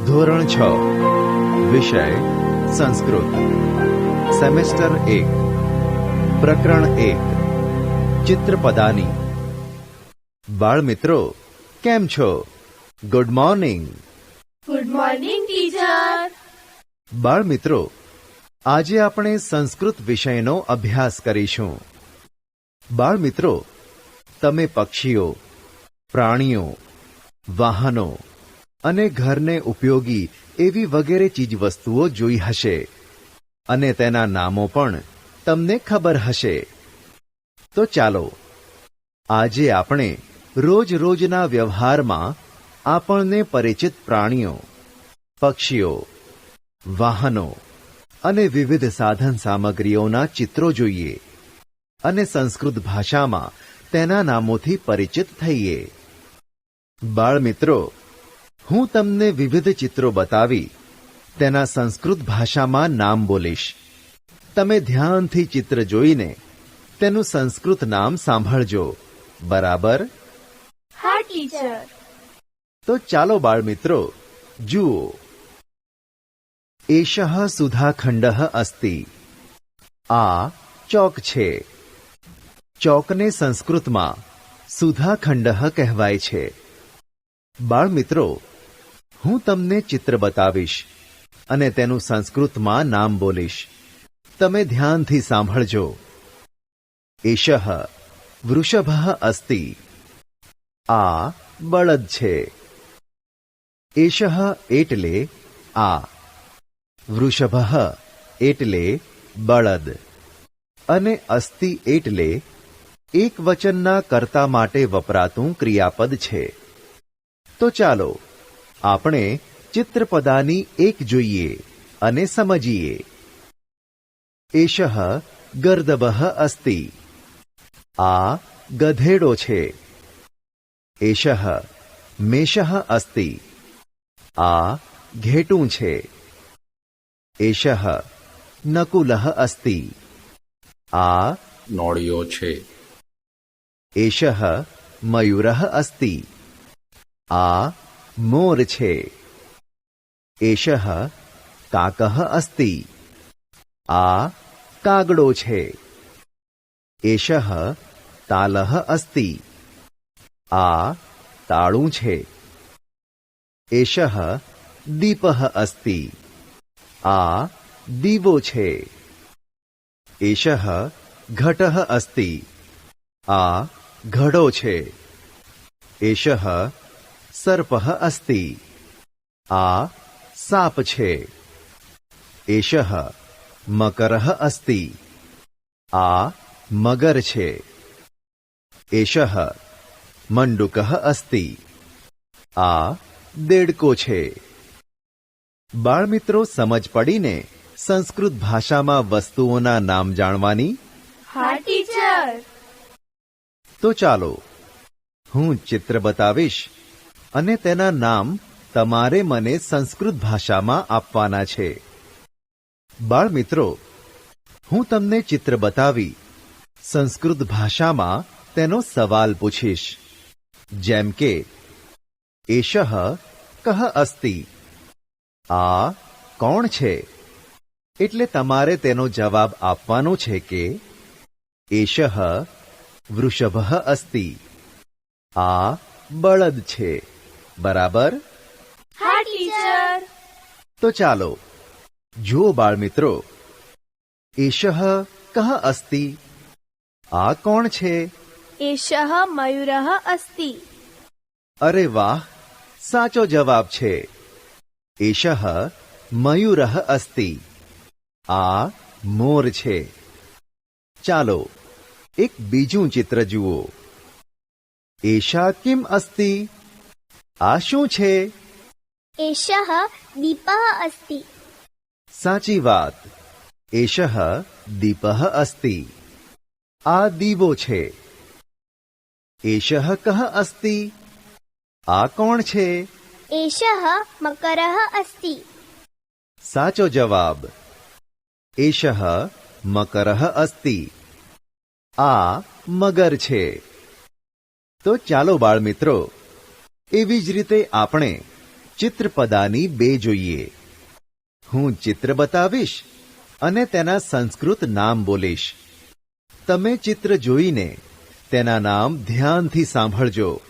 ધોરણ 6 વિષય સંસ્કૃત સેમેસ્ટર 1 પ્રકરણ 1 ચિત્રપદાની. બાળમિત્રો, કેમ છો? Good morning. Good morning teacher. બાળમિત્રો, આજે આપણે સંસ્કૃત વિષયનો અભ્યાસ કરીશું. બાળમિત્રો, તમે પક્ષીઓ, પ્રાણીઓ, વાહનો અને ઘરને ઉપયોગી એવી વગેરે ચીજવસ્તુઓ જોઈ હશે અને તેના નામો પણ તમને ખબર હશે. તો ચાલો આજે આપણે રોજના વ્યવહારમાં આપણને પરિચિત પ્રાણીઓ, પક્ષીઓ, વાહનો અને વિવિધ સાધન સામગ્રીઓના ચિત્રો જોઈએ અને સંસ્કૃત ભાષામાં તેના નામોથી પરિચિત થઈએ. બાળમિત્રો, હું તમને વિવિધ ચિત્રો બતાવી તેના સંસ્કૃત ભાષામાં નામ બોલીશ. તમે ધ્યાનથી ચિત્ર જોઈને તેનું સંસ્કૃત નામ સાંભળજો, બરાબર? હા ટીચર. તો ચાલો બાળમિત્રો, જુઓ. એષઃ સુધાખંડઃ અસ્તિ. આ ચોક છે. ચોકને સંસ્કૃતમાં સુધાખંડઃ કહેવાય છે. બાળમિત્રો, હું તમને ચિત્ર બતાવીશ અને તેનું સંસ્કૃતમાં નામ બોલીશ. તમે ધ્યાનથી સાંભળજો. એષઃ વૃષભઃ અસ્તિ. આ બળદ છે. એષઃ એટલે આ, વૃષભઃ એટલે બળદ અને અસ્તિ એટલે એક વચનના કર્તા માટે વપરાતું ક્રિયાપદ છે. તો ચાલો આપણે ચિત્રપદાની એક જોઈએ અને સમજીએ. એષઃ ગર્દભઃ અસ્તિ. આ ગધેડો છે. એષઃ મેષઃ અસ્તિ. આ ઘેટું છે. એષઃ નકુલઃ અસ્તિ. આ નોળિયો છે. એષઃ મયુરઃ અસ્તિ. આ મોર છે. એષઃ કાકઃ અસ્તિ. આ કાગડો છે. એષઃ તાલઃ અસ્તિ. આ તાળું છે. એષઃ દીપઃ અસ્તિ. આ દીવો છે. એષઃ ઘટઃ અસ્તિ. આ ઘડો છે. એષઃ સર્પઃ અસ્તિ. આ સાપ છે. એષઃ મકરઃ અસ્તિ. આ મગર છે. એષઃ મંડુકઃ અસ્તિ. આ દેડકો છે. બાળમિત્રો, સમજ પડીને સંસ્કૃત ભાષામાં વસ્તુઓના નામ જાણવાની? હા ટીચર. તો ચાલો હું ચિત્ર બતાવીશ અને તેના નામ તમારે મને સંસ્કૃત ભાષામાં આપવાના છે. બાળમિત્રો, હું તમને ચિત્ર બતાવી સંસ્કૃત ભાષામાં તેનો સવાલ પૂછીશ, જેમ કે એષઃ કઃ અસ્તિ. આ કોણ છે? એટલે તમારે તેનો જવાબ આપવાનો છે કે એષઃ વૃષભઃ અસ્તિ. આ બળદ છે, બરાબર? હા ટીચર. તો ચાલો જુઓ બાળમિત્રો, એષઃ કઃ અસ્તિ. આ કોણ છે? એષઃ મયુરઃ અસ્તિ. અરે વાહ, સાચો જવાબ છે. એષઃ મયુરઃ અસ્તિ. આ મોર છે. ચાલો એક બીજું ચિત્ર જુઓ. એષા કિમ અસ્તિ. આ શું છે? એષઃ દીપઃ અસ્તિ. સાચી વાત. એષઃ દીપઃ અસ્તિ. આ દીવો છે. એષઃ કઃ અસ્તિ. આ કોણ છે? એષઃ મકરઃ અસ્તિ. સાચો જવાબ. એષઃ મકરઃ અસ્તિ. આ મગર છે. તો ચાલો બાળમિત્રો, એવી જ રીતે આપણે ચિત્રપદાની 2 જોઈએ. હું ચિત્ર બતાવીશ અને તેના સંસ્કૃત નામ બોલીશ. તમે ચિત્ર જોઈને તેના નામ ધ્યાનથી સાંભળજો.